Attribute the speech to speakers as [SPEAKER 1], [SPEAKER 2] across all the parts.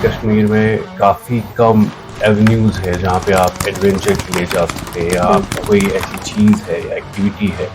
[SPEAKER 1] कश्मीर में काफ़ी कम एवेन्यूज़ है जहाँ पे आप एडवेंचर के लिए जा सकते हैं या आप कोई ऐसी चीज़ है या एक्टिविटी है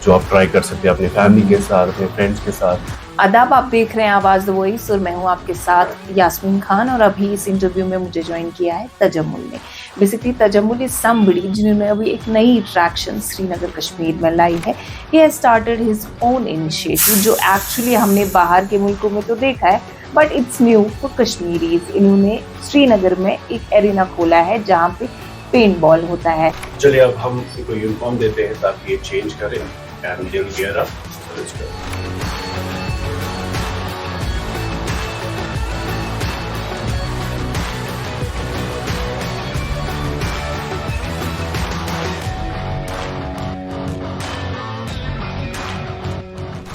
[SPEAKER 1] जो आप ट्राई कर सकते हैं अपने फैमिली के साथ, अपने फ्रेंड्स के साथ।
[SPEAKER 2] आदाब, आप देख रहे हैं आवाज़ द वॉइस और मैं हूं आपके साथ यास्मीन खान। और अभी इस इंटरव्यू में मुझे ज्वाइन किया है तजम्मुल ने। बेसिकली तजम्मुल इज समबडी जिन्होंने अभी एक नई अट्रैक्शन श्रीनगर कश्मीर में लाई है। He has started his own initiative जो एक्चुअली हमने बाहर के मुल्कों में तो देखा है but it's new for Kashmiris. इन्होंने श्रीनगर में एक एरिना खोला है जहाँ पे पेंट बॉल होता है।
[SPEAKER 1] चलिए अब हम इनको यूनिफॉर्म देते हैं ताकि ये चेंज करें and they will gear up.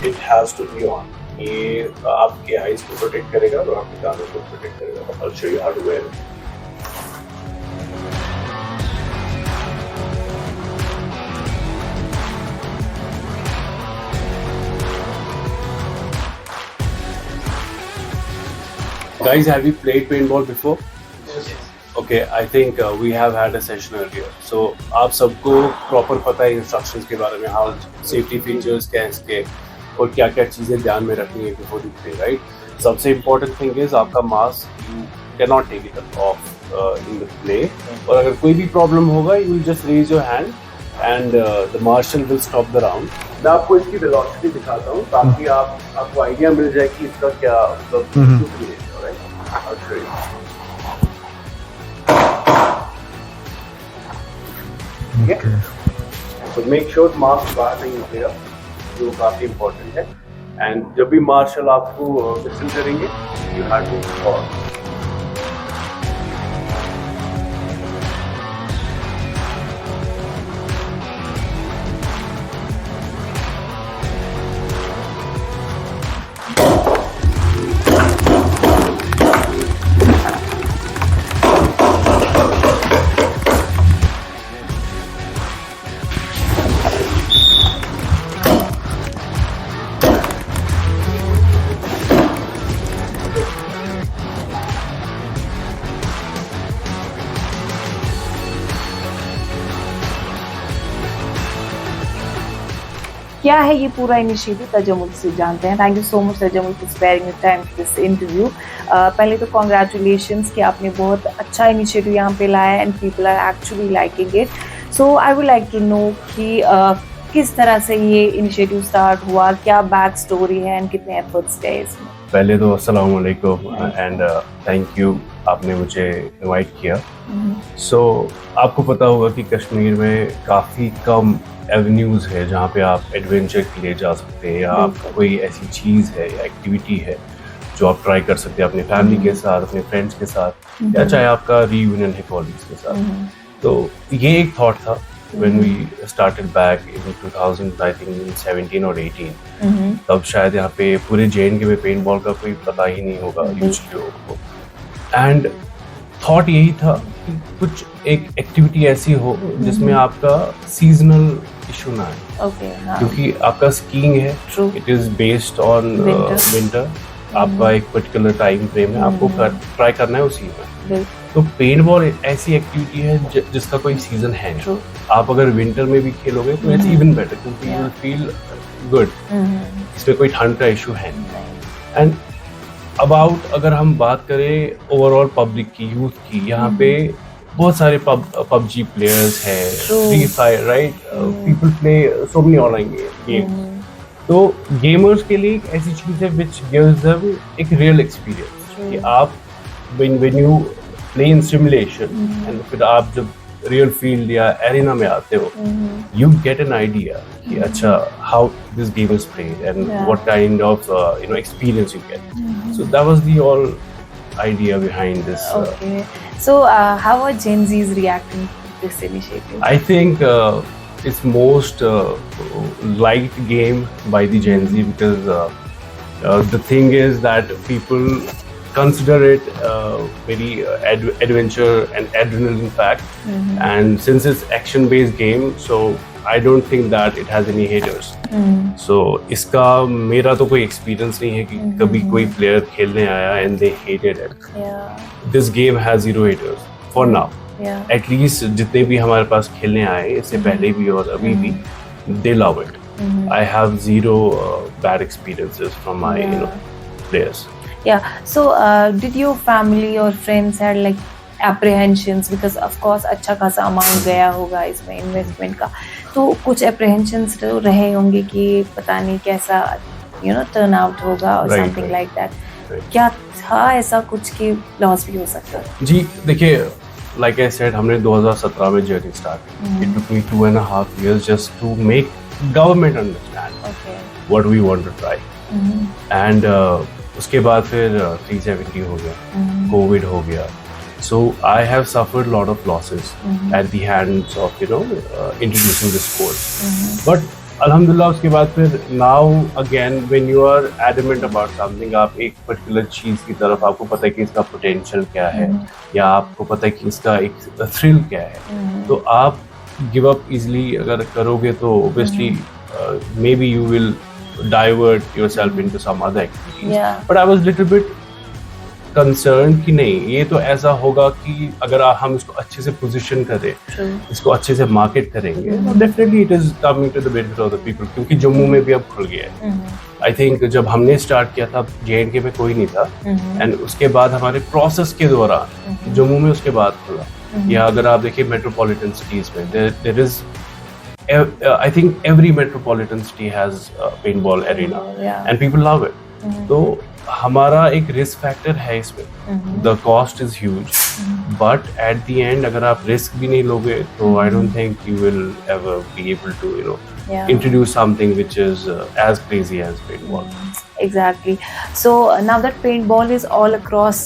[SPEAKER 1] It has to be on. ये आपके आईज को प्रोटेक्ट करेगा और आपके कानों को प्रोटेक्ट करेगा। I'll show you how to wear it. Guys, have you played paintball before?
[SPEAKER 3] Yes.
[SPEAKER 1] Okay, I think we have had a session earlier. So आप सबको प्रॉपर पता है इंस्ट्रक्शंस के बारे में, how safety features क्या है इसके और क्या क्या चीज़ें ध्यान में रखनी है before you play, right? सबसे important thing is आपका mask you cannot take it off in the play. और अगर कोई भी प्रॉब्लम होगा you will just raise your hand and the marshal will stop the round. मैं आपको इसकी वेलोसिटी दिखाता हूँ ताकि आपको आइडिया मिल जाए कि इसका क्या मतलब I'll show you. Okay. So make sure mask बाहर नहीं निकलेगा, जो काफी important है. And जब भी मार्शल आपको विसल करेंगे, you have to pause.
[SPEAKER 2] क्या है ये पूरा इनिशिएटिव तजम्मुल से जानते हैं। Thank you so much Tajammul for sparing your time for this interview. पहले तो कॉन्ग्रेचुलेशंस कि आपने बहुत अच्छा इनिशिएटिव यहाँ पे लाया है and people are actually liking it. So I would like to know कि किस तरह से ये इनिशिएटिव स्टार्ट हुआ, क्या बैक स्टोरी है एंड कितने एफर्ट्स गए इसमें।
[SPEAKER 1] पहले तो अस्सलाम वालेकुम एंड थैंक यू आपने मुझे इनवाइट किया। सो आपको पता होगा कि कश्मीर में काफ़ी कम एवेन्यूज़ है जहाँ पे आप एडवेंचर के लिए जा सकते हैं या आप कोई ऐसी चीज़ है या एक्टिविटी है जो आप ट्राई कर सकते हैं अपने फैमिली के साथ, अपने फ्रेंड्स के साथ या चाहे आपका रीयूनियन है कॉलेज के साथ। तो ये एक थॉट था when we started back in 2000 I think 17 और 18 तब शायद यहाँ पे पूरे JNK में पेंट बॉल का कोई पता ही नहीं होगा यूजुअली लोगों को। एंड थॉट यही था कि कुछ एक एक्टिविटी ऐसी हो जिसमें आपका सीजनल इशू ना आए। क्योंकि आपका स्कीइंग है, it is based on winter, आपका एक पर्टिकुलर टाइम फ्रेम है, आपको ट्राई करना है उसी में। तो पेंट बॉल ऐसी एक्टिविटी है जिसका कोई सीजन है नहीं। आप अगर विंटर में भी खेलोगे तो इट्स इवन बेटर क्योंकि यू विल फील गुड। इसमें कोई ठंड का इशू है नहीं। एंड अबाउट अगर हम बात करें ओवरऑल पब्लिक की, यूथ की, यहाँ पे बहुत सारे पबजी प्लेयर्स हैं, free fire, right, people play so many online games. तो गेमर्स के लिए एक ऐसी चीज़ है विच गिव्स देम एक रियल एक्सपीरियंस कि आप when you play in simulation and फिर आप जब रियल फील्ड या एरिना में आते हो, you get an idea कि अच्छा how this game is played and what kind of experience you get. So that was the all idea behind this.
[SPEAKER 2] Okay. So how are Gen Zs reacting to this initiative?
[SPEAKER 1] I think it's most liked game by the Gen Z because the thing is that people consider it very adventure and adrenaline packed. And since it's action based game, so I don't think that it has any haters. So इसका मेरा तो कोई experience नहीं है कि कभी कोई player खेलने आया and they hated it. This game has zero haters for now. At least जितने भी हमारे पास खेलने आए इससे पहले भी और अभी भी, they love it. I have zero bad experiences from my players.
[SPEAKER 2] Yeah. So, did your family or friends had like apprehensions because of course अच्छा खासा amount गया होगा इसमें investment का, तो कुछ apprehensions तो रहे होंगे कि पता नहीं कैसा turn out होगा or something like that. क्या था ऐसा कुछ कि loss भी हो सकता है?
[SPEAKER 1] जी देखिए, like I said, हमने 2017 में journey start की. It took me 2.5 years just to make government understand what we want to try. And उसके बाद फिर 370 हो गया, कोविड हो गया, so I have suffered a lot of losses at the hands of introducing this course. But alhamdulillah उसके बाद फिर now again when you are adamant about something, आप एक particular चीज़ की तरफ, आपको पता है कि इसका potential क्या है या आपको पता है कि इसका एक thrill क्या है, तो आप give up easily अगर करोगे तो obviously maybe you will divert yourself into some other activities. But I was little bit concerned कि नहीं, ये तो ऐसा होगा कि अगर हम इसको अच्छे से position करें, इसको अच्छे से market करेंगे, तो definitely it is coming to the benefit of the people. क्योंकि जम्मू में भी अब खुल गया है. I think जब हमने start किया था J&K में कोई नहीं था, and उसके बाद हमारे process के दौरान जम्मू में उसके बाद खुला. या अगर आप देखिए metropolitan cities में, there is I think every metropolitan city has a paintball arena, and people love it. तो हमारा एक risk factor है इसमें. The cost is huge, but at the end अगर आप risk भी नहीं लोगे तो I don't think you will ever be able to introduce something which is as crazy as paintball.
[SPEAKER 2] Exactly. So now that paintball is all across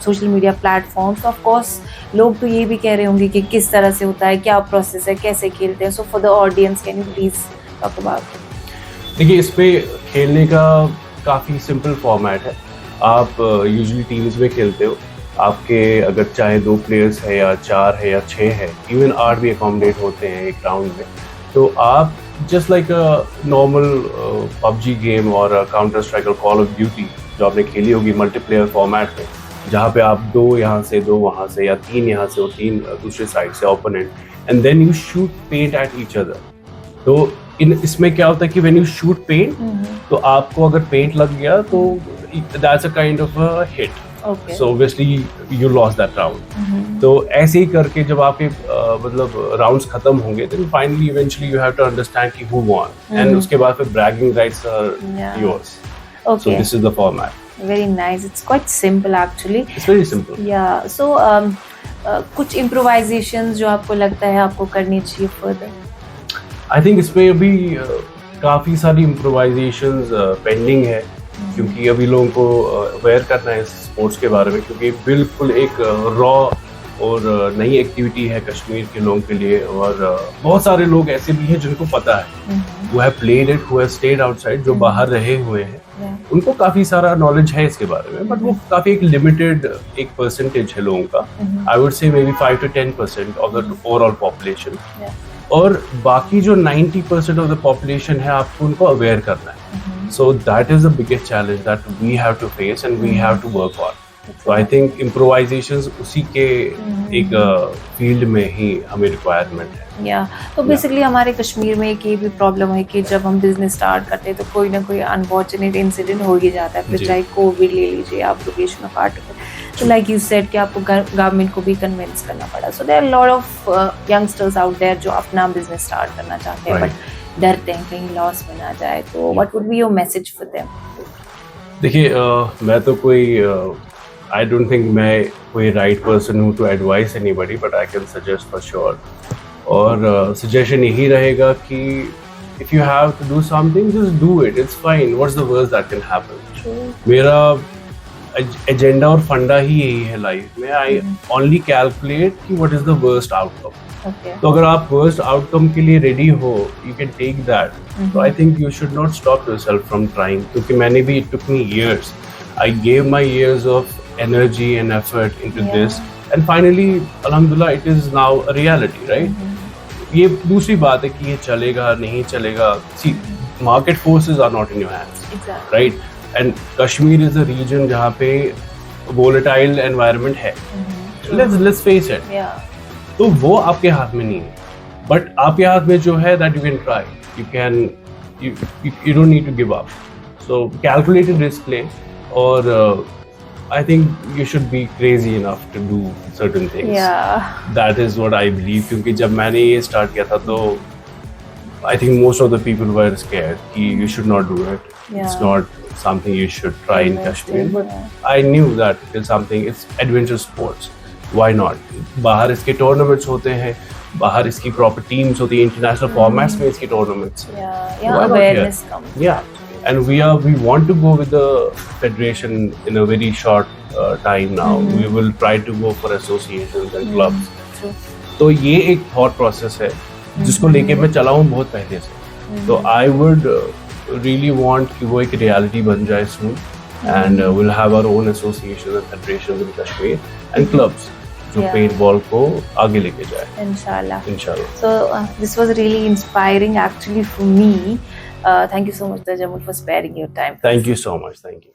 [SPEAKER 2] social media platforms, of course लोग तो ये भी कह रहे होंगे कि किस तरह से होता है, क्या प्रोसेस है, कैसे खेलते हैं. So for the audience, can you please talk about it?
[SPEAKER 1] देखिए, इस पे खेलने का काफ़ी सिंपल फॉर्मेट है. आप यूजुअली टीम्स में खेलते हो. आपके अगर चाहे 2 प्लेयर्स है या 4 है या 6 है, इवन 8 भी अकोमोडेट होते हैं एक राउंड में, तो आप just like a normal PUBG game और काउंटर स्ट्राइक और कॉल ऑफ ड्यूटी जो आपने खेली होगी मल्टीप्लेयर फॉर्मेट में, जहाँ पे आप 2 यहाँ से 2 वहाँ से या 3 यहाँ से और 3 दूसरे साइड से opponent, and then you shoot paint at each other. तो इसमें क्या होता है कि व्हेन यू शूट पेंट, तो आपको अगर पेंट लग गया तो that's a kind of a hit. So obviously you lost that round. तो ऐसे ही करके जब आपके मतलब राउंड्स खत्म होंगे, then finally eventually you have to understand कि हु वॉन, एंड उसके बाद फिर bragging rights are yours. So this is the format.
[SPEAKER 2] Very nice. It's quite simple actually.
[SPEAKER 1] It's very simple.
[SPEAKER 2] Yeah. So कुछ improvisations जो आपको लगता है आपको करनी चाहिए further?
[SPEAKER 1] I think इसमें अभी काफ़ी सारी improvisations pending है, क्योंकि अभी लोगों को aware करना है इस स्पोर्ट्स के बारे में, क्योंकि बिल्कुल एक रॉ और नई एक्टिविटी है कश्मीर के लोगों के लिए. और बहुत सारे लोग ऐसे भी हैं जिनको पता है, who have played it, who have stayed outside, जो बाहर रहे हुए हैं, उनको काफी सारा नॉलेज है इसके बारे में, बट वो काफी एक लिमिटेड एक परसेंटेज है लोगों का. I would say may be 5 to 10% of the overall population. और बाकी जो 90% ऑफ द पॉपुलेशन है, आपको उनको अवेयर करना है. So that is the biggest challenge that we have to face and we have to work on. तो I think इम्प्रोवाइजेशंस उसी के एक फील्ड में ही हमें रिक्वायरमेंट है.
[SPEAKER 2] तो बेसिकली हमारे कश्मीर में एक ये भी प्रॉब्लम है कि जब हम बिजनेस स्टार्ट करते हैं तो कोई ना कोई अनफॉर्चुनेट इंसिडेंट हो ही जाता है. फिर चाहे कोविड ले लीजिए, आप लोकेशन ऑफ आर्टिकल, तो लाइक यू सेड कि आपको गवर्नमेंट को भी कन्विंस करना पड़ा. So there are lot of youngsters out there जो अपना बिजनेस स्टार्ट करना चाहते हैं, बट डरते हैं कहीं लॉस में ना जाए. तो what would be your message for them?
[SPEAKER 1] देखिए, मैं तो कोई I don't think मैं कोई right person हूँ to advise anybody, but I can suggest for sure. और suggestion यही रहेगा कि if you have to do something, just do it. It's fine. What's the worst that can happen? मेरा agenda और फंडा ही यही है लाइफ में. I only calculate कि what is the worst outcome. तो अगर आप worst outcome के लिए ready हो, you can take that. So I think you should not stop yourself from trying. क्योंकि मैंने भी, it took me years. I gave my years of energy and effort into
[SPEAKER 2] Yeah.
[SPEAKER 1] this, and finally, alhamdulillah, it is now a reality, right? ये दूसरी बात है कि ये चलेगा नहीं चलेगा. See, market forces are not in your hands,
[SPEAKER 2] Exactly.
[SPEAKER 1] right? And Kashmir is a region जहाँ पे volatile environment है. Let's face it.
[SPEAKER 2] Yeah.
[SPEAKER 1] तो वो आपके हाथ में नहीं है, बट आपके हाथ में जो है that you can try, you don't need to give up. So calculated risk ले, और I think you should be crazy enough to do certain things.
[SPEAKER 2] Yeah.
[SPEAKER 1] That is what I believe, क्योंकि जब मैंने ये start किया था तो I think most of the people were scared कि you should not do it.
[SPEAKER 2] Yeah.
[SPEAKER 1] It's not something you should try in Kashmir, but
[SPEAKER 2] Yeah.
[SPEAKER 1] I knew that it is something, it's adventure sports. Why not? बाहर इसके tournaments होते हैं, बाहर इसकी proper teams होती हैं, international formats में इसकी tournaments हैं.
[SPEAKER 2] Yeah.
[SPEAKER 1] Why not
[SPEAKER 2] Awareness
[SPEAKER 1] here?
[SPEAKER 2] comes.
[SPEAKER 1] Yeah, and we want to go with the federation in a very short time now. We will try to go for associations and clubs.
[SPEAKER 2] True.
[SPEAKER 1] तो ये एक thought process है जिसको लेके मैं चला हूँ बहुत पहले से. तो I would really want कि वो एक reality बन जाए soon, and we'll have our own associations and federations in Kashmir and clubs जो
[SPEAKER 2] Yeah.
[SPEAKER 1] paintball को आगे लेके जाए,
[SPEAKER 2] Inshallah.
[SPEAKER 1] इंशाल्लाह.
[SPEAKER 2] So this was really inspiring actually for me. Thank you so much, Tajammul, for sparing your time.
[SPEAKER 1] Thank you so much. Thank you.